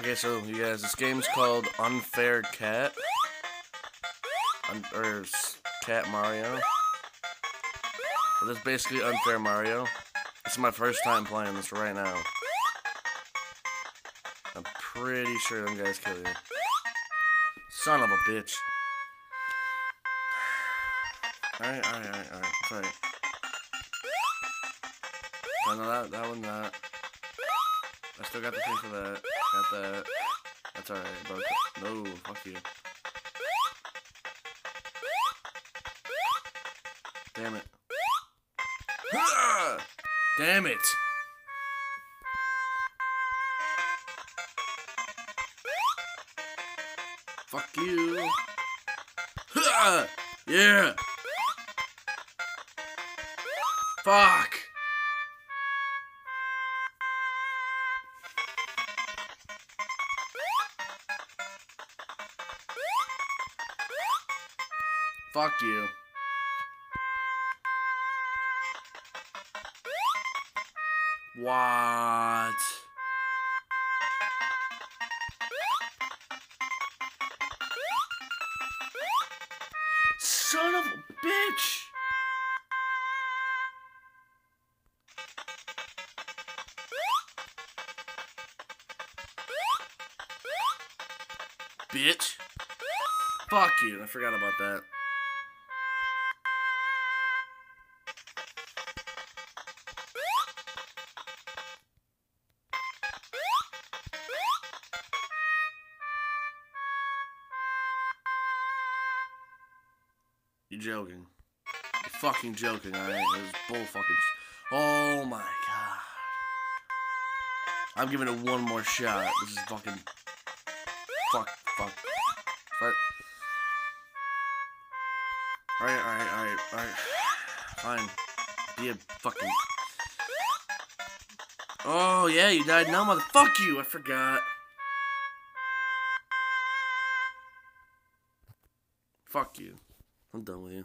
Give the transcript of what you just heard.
Okay, so you guys, this game's called Unfair Cat. Cat Mario. But it's basically Unfair Mario. This is my first time playing this right now. I'm pretty sure them guys kill you. Son of a bitch. Alright. That's alright. No, that one, that. I still got the thing for that. Got that. That's alright, bro. No, fuck you. Damn it. Damn it! Fuck you. Yeah! Fuck! Fuck you. What? Son of a bitch! Bitch. Fuck you. I forgot about that. You're joking. You're fucking joking, alright? It was bull fucking. Oh my god. I'm giving it one more shot. This is fucking. Fuck. Alright. Fine. Be a fucking. Oh, yeah, you died now, motherfuck you! I forgot. Fuck you. I'm done with you.